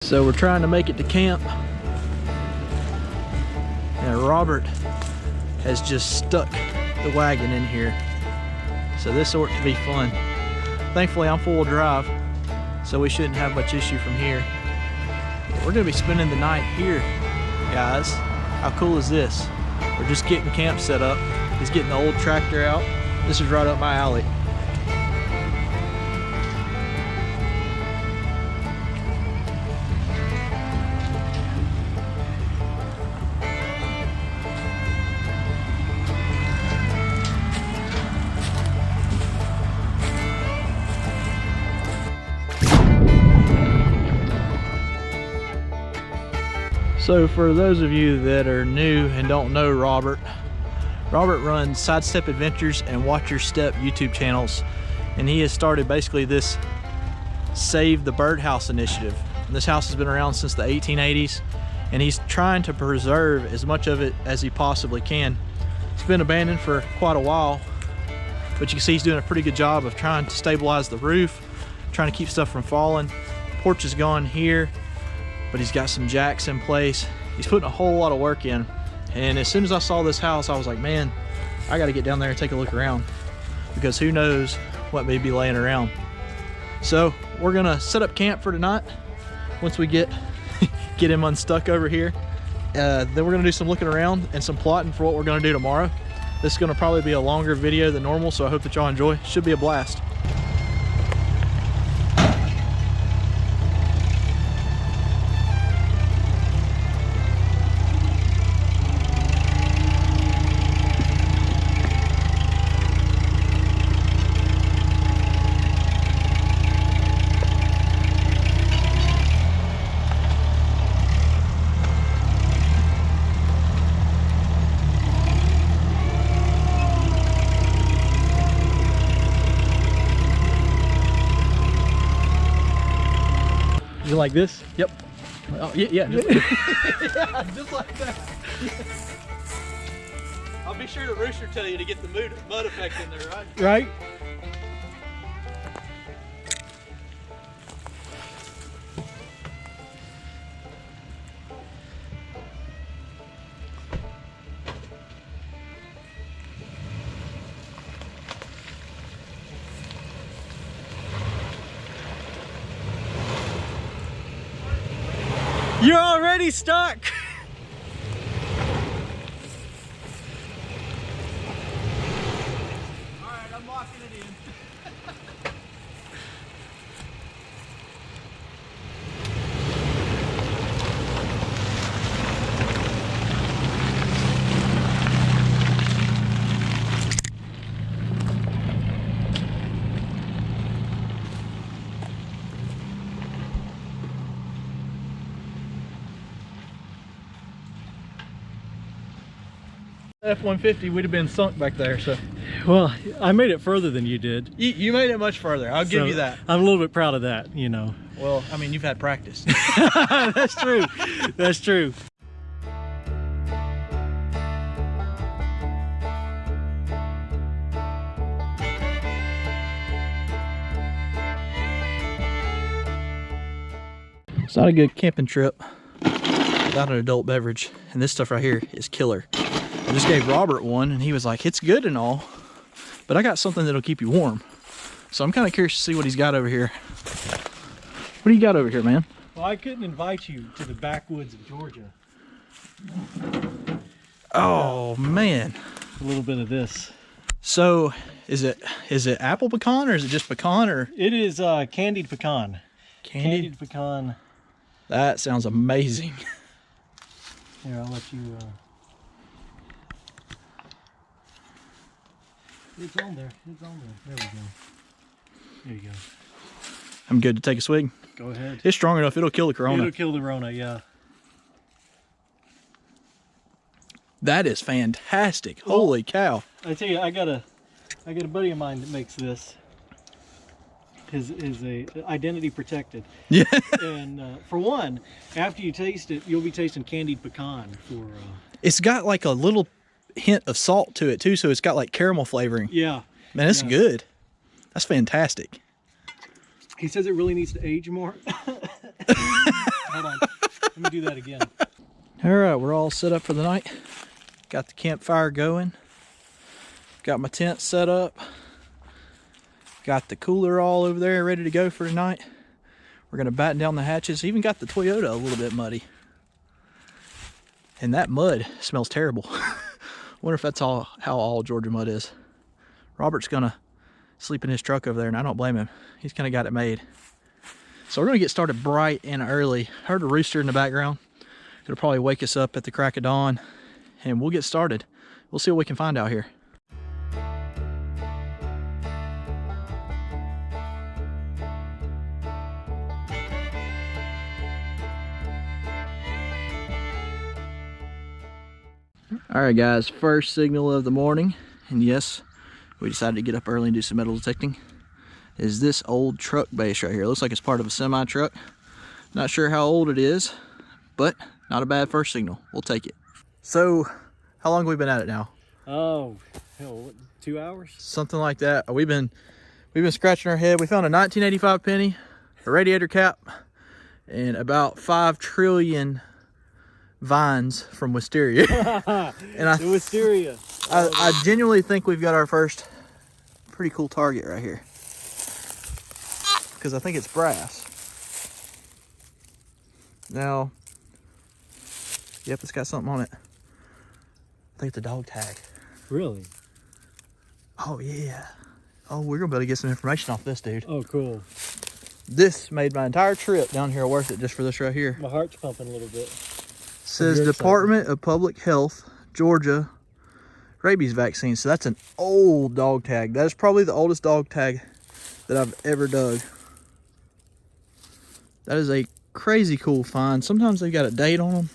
So we're trying to make it to camp, and Robert has just stuck the wagon in here. So this ought to be fun. Thankfully I'm full drive, so we shouldn't have much issue from here. But we're gonna be spending the night here, guys. How cool is this? We're just getting camp set up. He's getting the old tractor out. This is right up my alley. So for those of you that are new and don't know Robert runs SideStep Adventures and Watch Yer Step YouTube channels, and he has started basically this Save the Birdhouse initiative. And this house has been around since the 1880s, and he's trying to preserve as much of it as he possibly can. It's been abandoned for quite a while, but you can see he's doing a pretty good job of trying to stabilize the roof, trying to keep stuff from falling. Porch is gone here, but he's got some jacks in place. He's putting a whole lot of work in. And as soon as I saw this house, I was like, man, I gotta get down there and take a look around, because who knows what may be laying around. So we're gonna set up camp for tonight. Once we get him unstuck over here, then we're gonna do some looking around and some plotting for what we're gonna do tomorrow. This is gonna probably be a longer video than normal, so I hope that y'all enjoy. Should be a blast. You like this? Yep. Oh, yeah, just, yeah, just like that. I'll be sure to Rooster tell you to get the mud effect in there, right? Right. You're already stuck. All right, I'm locking it in. F-150 would have been sunk back there, so. Well, I made it further than you did. You made it much further. I'll give you that. I'm a little bit proud of that, you know. Well, I mean, you've had practice. That's true. That's true. It's not a good camping trip without an adult beverage, and this stuff right here is killer. I just gave Robert one, and he was like, it's good and all, but I got something that'll keep you warm. So I'm kind of curious to see what he's got over here. What do you got over here, man? Well, I couldn't invite you to the backwoods of Georgia. Oh, man. A little bit of this. So is it apple pecan, or is it just pecan? Or it is candied pecan. Candied pecan. That sounds amazing. Here, I'll let you it's on there. It's on there. There we go. There you go. I'm good to take a swig. Go ahead. It's strong enough. It'll kill the Corona. It'll kill the Rona, yeah. That is fantastic. Well, holy cow. I tell you, I got a buddy of mine that makes this. His identity protected. Yeah. And for one, after you taste it, you'll be tasting candied pecan for it's got like a little hint of salt to it too, so it's got like caramel flavoring. Yeah. Man, it's good. That's fantastic. He says it really needs to age more. Hold on. Let me do that again. All right, we're all set up for the night. Got the campfire going. Got my tent set up. Got the cooler all over there ready to go for tonight. We're gonna batten down the hatches. Even got the Toyota a little bit muddy. And that mud smells terrible. Wonder if that's how all Georgia mud is. Robert's gonna sleep in his truck over there, and I don't blame him. He's kind of got it made. So we're gonna get started bright and early. Heard a rooster in the background. It'll probably wake us up at the crack of dawn, and we'll get started. We'll see what we can find out here. All right, guys, first signal of the morning, and yes, we decided to get up early and do some metal detecting, is this old truck base right here. It looks like it's part of a semi truck. Not sure how old it is, but not a bad first signal. We'll take it. So, how long have we been at it now? Oh, hell, what, 2 hours? Something like that. We've been scratching our head. We found a 1985 penny, a radiator cap, and about 5 trillion vines from wisteria. And the wisteria. I genuinely think we've got our first pretty cool target right here, because I think it's brass. Now, yep, it's got something on it. I think it's a dog tag. Really? Oh yeah. Oh, we're gonna be able to get some information off this, dude. Oh, cool. This made my entire trip down here worth it just for this right here. My heart's pumping a little bit. Says Department of Public Health, Georgia, rabies vaccine. So that's an old dog tag. That is probably the oldest dog tag that I've ever dug. That is a crazy cool find. Sometimes they've got a date on them.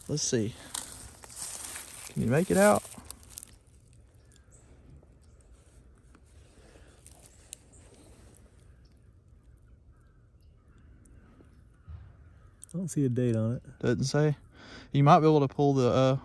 Let's see. Can you make it out? I don't see a date on it. Doesn't say. You might be able to pull the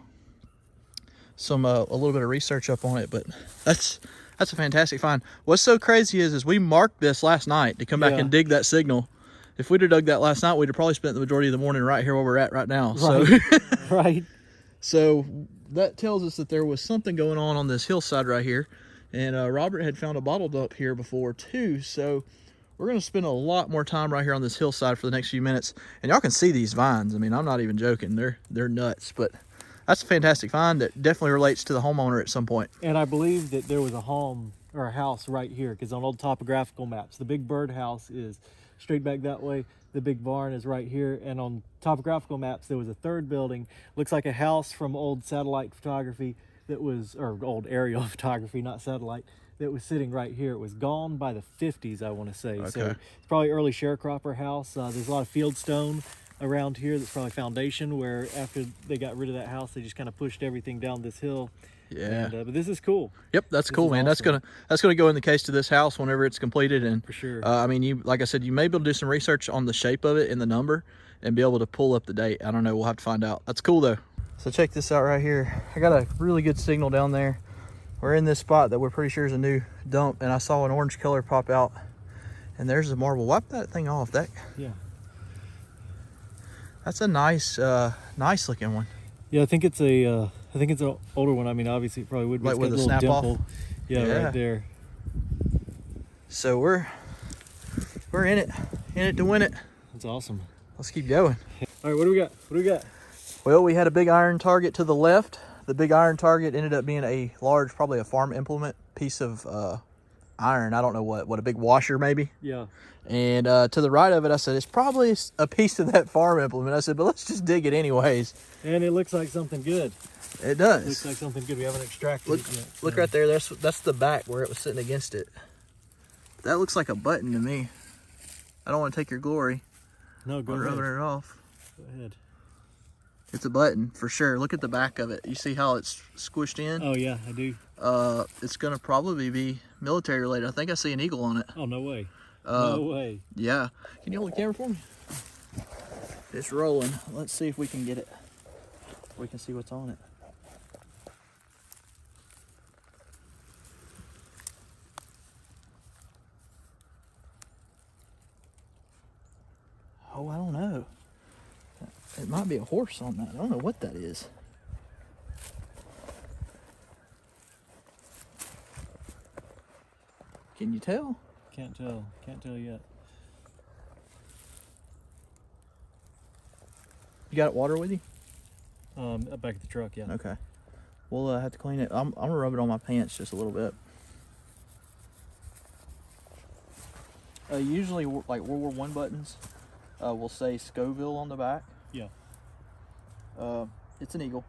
a little bit of research up on it, but that's a fantastic find. What's so crazy is we marked this last night to come back and dig that signal. If we'd have dug that last night, we'd have probably spent the majority of the morning right here where we're at right now. Right. So Right. So that tells us that there was something going on this hillside right here, and Robert had found a bottle dump here before too. So we're going to spend a lot more time right here on this hillside for the next few minutes. And y'all can see these vines. I mean, I'm not even joking. They're nuts. But that's a fantastic find that definitely relates to the homeowner at some point. And I believe that there was a home or a house right here, because on old topographical maps, the big bird house is straight back that way. The big barn is right here. And on topographical maps, there was a third building. Looks like a house from old satellite photography that was, or old aerial photography, not satellite, that was sitting right here. It was gone by the 50s, I want to say. Okay. So it's probably early sharecropper house. There's a lot of field stone around here. That's probably foundation, where after they got rid of that house, they just kind of pushed everything down this hill. Yeah. And, but this is cool. Yep, that's cool, man. Awesome. That's gonna go in the case to this house whenever it's completed. And for sure. I mean, you, like I said, you may be able to do some research on the shape of it and the number, and be able to pull up the date. I don't know. We'll have to find out. That's cool though. So check this out right here. I got a really good signal down there. We're in this spot that we're pretty sure is a new dump, and I saw an orange color pop out, and there's a marble. Wipe that thing off. That's a nice nice looking one. Yeah, I think it's an older one. I mean, obviously it probably would be. Like It's with got a little snap dimple. off? Yeah, right there. So we're in it to win it. That's awesome. Let's keep going. All right, what do we got? What do we got? Well, we had a big iron target to the left. The big iron target ended up being a large, probably a farm implement piece of iron. I don't know what a big washer maybe. Yeah. And to the right of it, I said, it's probably a piece of that farm implement. I said, but let's just dig it anyways. And it looks like something good. It does. It looks like something good. We haven't extracted it yet. Look right there. That's the back where it was sitting against it. That looks like a button to me. I don't want to take your glory. No, go ahead. Rubbing it off. Go ahead. It's a button for sure. Look at the back of it. You see how it's squished in? Oh yeah, I do. It's gonna probably be military related. I think I see an eagle on it. Oh, no way. No way. Yeah. Can you hold the camera for me? It's rolling. Let's see if we can get it. We can see what's on it. Oh, I don't know. It might be a horse on that. I don't know what that is. Can you tell? Can't tell. Can't tell yet. You got water with you? Back at the truck, yeah. Okay. We'll have to clean it. I'm gonna rub it on my pants just a little bit. Usually, like World War I buttons, will say Scoville on the back. Yeah. It's an eagle.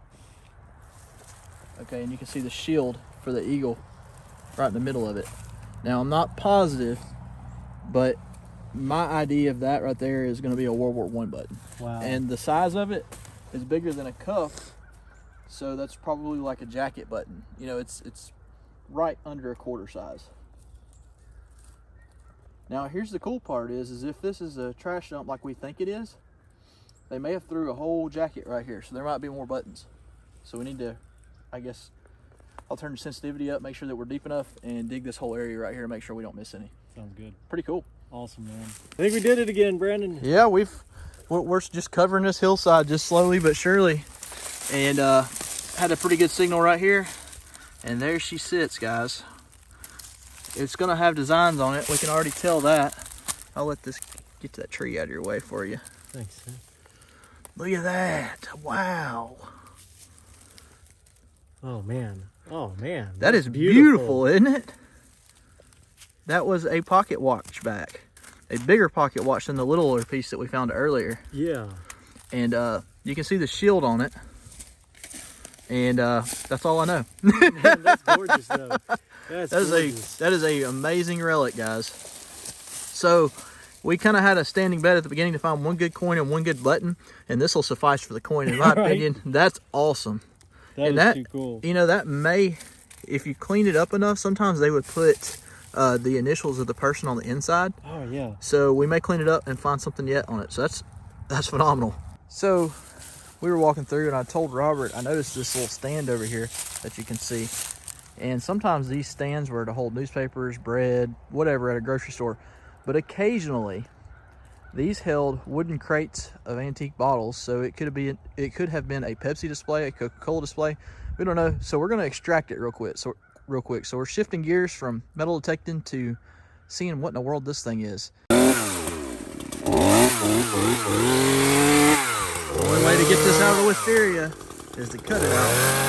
Okay, and you can see the shield for the eagle right in the middle of it. Now, I'm not positive, but my idea of that right there is going to be a World War I button. Wow. And the size of it is bigger than a cuff, so that's probably like a jacket button. You know, it's right under a quarter size. Now, here's the cool part is if this is a trash dump like we think it is, they may have threw a whole jacket right here, so there might be more buttons. So we need to, I guess, I'll turn the sensitivity up, make sure that we're deep enough, and dig this whole area right here to make sure we don't miss any. Sounds good. Pretty cool. Awesome, man. I think we did it again, Brandon. Yeah, we're just covering this hillside just slowly but surely, and had a pretty good signal right here, and there she sits, guys. It's gonna have designs on it. We can already tell that. I'll let this get that tree out of your way for you. Thanks, man. Look at that! Wow. Oh man. Oh man. That is beautiful, isn't it? That was a pocket watch back. A bigger pocket watch than the littler piece that we found earlier. Yeah. And you can see the shield on it. And that's all I know. Man, that's gorgeous though. That is a amazing relic, guys. So we kind of had a standing bet at the beginning to find one good coin and one good button, and this will suffice for the coin in my Right. opinion. That's awesome. That is too cool. You know, that may, if you clean it up enough, sometimes they would put the initials of the person on the inside. Oh yeah. So we may clean it up and find something yet on it. So that's phenomenal. So we were walking through and I told Robert, I noticed this little stand over here that you can see. And sometimes these stands were to hold newspapers, bread, whatever at a grocery store. But occasionally these held wooden crates of antique bottles. So it could have been a Pepsi display, a Coca-Cola display. We don't know. So we're going to extract it real quick. So we're shifting gears from metal detecting to seeing what in the world this thing is. The only way to get this out of the wisteria is to cut it out.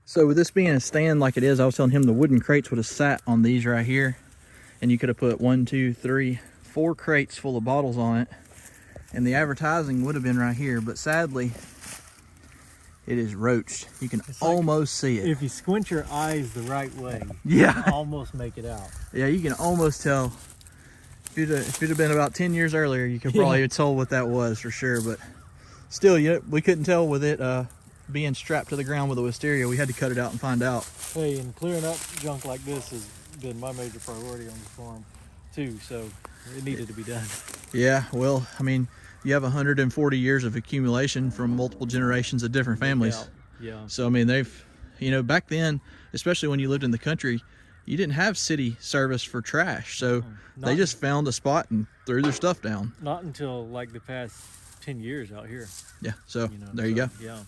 So with this being a stand like it is, I was telling him the wooden crates would have sat on these right here, and you could have put 1, 2, 3, 4 crates full of bottles on it, and the advertising would have been right here, but sadly it is roached. You can almost see it. If you squint your eyes the right way, yeah, you can almost make it out. Yeah, you can almost tell. If you'd have been about 10 years earlier, you could probably have told what that was for sure, but still, we couldn't tell with it being strapped to the ground with a wisteria. We had to cut it out and find out. Hey, and clearing up junk like this has been my major priority on the farm too, so it needed to be done. Yeah, well, I mean, you have 140 years of accumulation from multiple generations of different families. Yeah. So, I mean, they've, you know, back then, especially when you lived in the country, you didn't have city service for trash. So they just found a spot and threw their stuff down. Not until like the past 10 years out here. Yeah, so there you go. Yeah.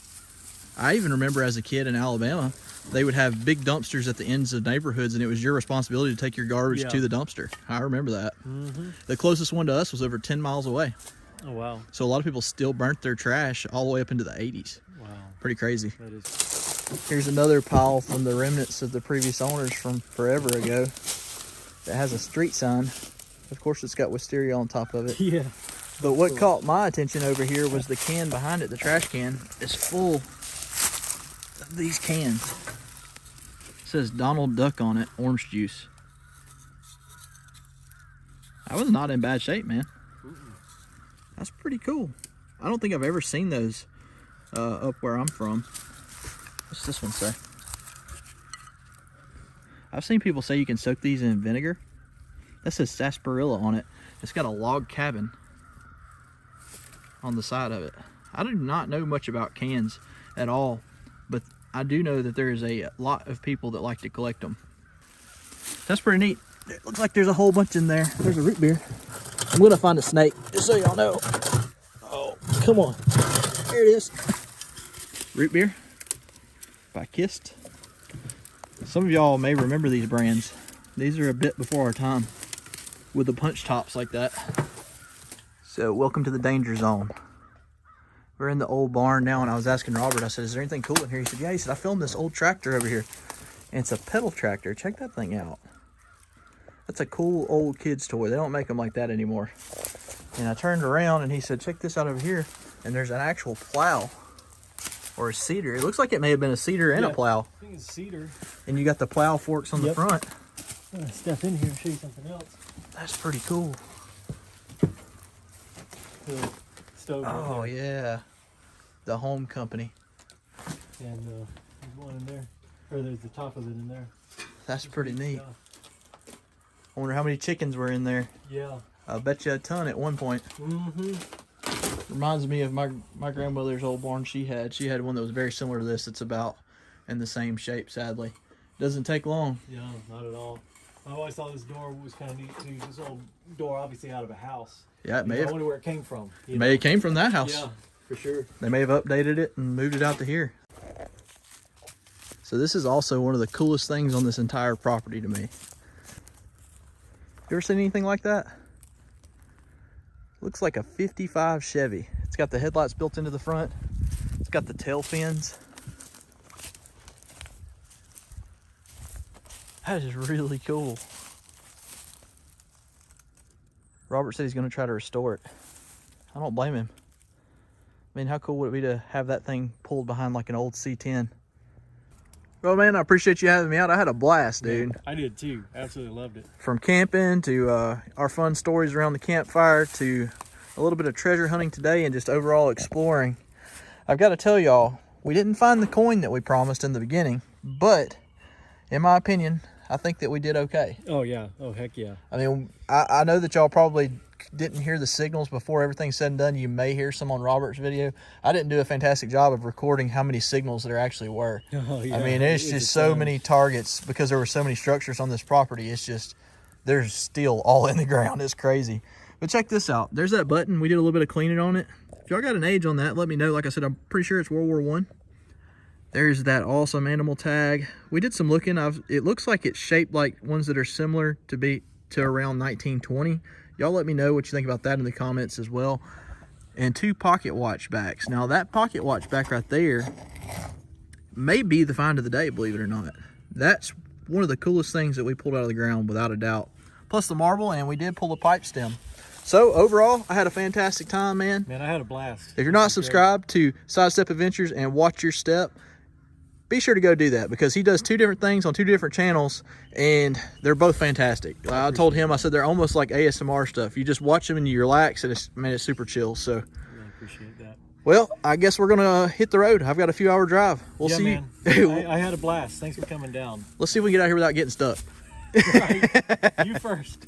I even remember as a kid in Alabama, they would have big dumpsters at the ends of neighborhoods, and it was your responsibility to take your garbage to the dumpster. I remember that. The closest one to us was over 10 miles away. Oh, wow. So a lot of people still burnt their trash all the way up into the 80s. Wow. Pretty crazy. That is. Here's another pile from the remnants of the previous owners from forever ago that has a street sign. Of course, it's got wisteria on top of it. Yeah. But what caught my attention over here was the can behind it. The trash can is full of these cans. It says Donald Duck on it, orange juice. That was not in bad shape, man. That's pretty cool. I don't think I've ever seen those up where I'm from. What's this one say? I've seen people say you can soak these in vinegar. That says sarsaparilla on it. It's got a log cabin on the side of it. I do not know much about cans at all, but I do know that there is a lot of people that like to collect them. That's pretty neat. It looks like there's a whole bunch in there. There's a root beer. I'm gonna find a snake, just so y'all know. Oh, come on. There it is. Root beer by Kist. Some of y'all may remember these brands. These are a bit before our time with the punch tops like that. So welcome to the danger zone. We're in the old barn now, and I was asking Robert, I said, is there anything cool in here? He said, yeah. He said, I filmed this old tractor over here, and it's a pedal tractor. Check that thing out. That's a cool old kid's toy. They don't make them like that anymore. And I turned around, and he said, check this out over here, and there's an actual plow or a seeder. It looks like it may have been a seeder and a plow. I think it's cedar. And you got the plow forks on the front. I'm gonna step in here and show you something else. That's pretty cool. The stove. Oh, yeah. The home company. And there's one in there. Or there's the top of it in there. That's pretty neat. I wonder how many chickens were in there. Yeah. I bet you a ton at one point. Reminds me of my grandmother's old barn she had. She had one that was very similar to this. It's about in the same shape, sadly. Doesn't take long. Yeah, not at all. I always thought this door was kind of neat too. This old door, obviously out of a house. Yeah, it may have. I wonder where it came from. It may have came from that house. Yeah, for sure. They may have updated it and moved it out to here. So this is also one of the coolest things on this entire property to me. You ever seen anything like that? Looks like a 55 Chevy. It's got the headlights built into the front. It's got the tail fins. That is really cool. Robert said he's going to try to restore it. I don't blame him. I mean, how cool would it be to have that thing pulled behind like an old C10? Well, man, I appreciate you having me out. I had a blast, dude. Yeah, I did too. Absolutely loved it. From camping to our fun stories around the campfire to a little bit of treasure hunting today and just overall exploring. I've got to tell y'all, we didn't find the coin that we promised in the beginning, but in my opinion, I think that we did okay. Oh, yeah. Oh, heck yeah. I mean, I know that y'all probably didn't hear the signals before everything's said and done. You may hear some on Robert's video. I didn't do a fantastic job of recording how many signals there actually were. Oh, yeah. I mean, it's just so many targets because there were so many structures on this property. It's just, there's steel all in the ground. It's crazy. But check this out. There's that button. We did a little bit of cleaning on it. If y'all got an age on that, let me know. Like I said, I'm pretty sure it's World War I. There's that awesome animal tag. We did some looking. It looks like it's shaped like ones that are similar to around 1920. Y'all let me know what you think about that in the comments as well. And 2 pocket watch backs. Now that pocket watch back right there may be the find of the day, believe it or not. That's one of the coolest things that we pulled out of the ground without a doubt. Plus the marble, and we did pull the pipe stem. So overall, I had a fantastic time, man. Man, I had a blast. If you're not subscribed to SideStep Adventures and Watch Your Step, be sure to go do that because he does 2 different things on 2 different channels and they're both fantastic. I told him, I said, they're almost like ASMR stuff. You just watch them and you relax and it's super chill. So, really appreciate that. Well, I guess we're going to hit the road. I've got a few hour drive. We'll see. Man. I had a blast. Thanks for coming down. Let's see if we can get out here without getting stuck. Right. You first.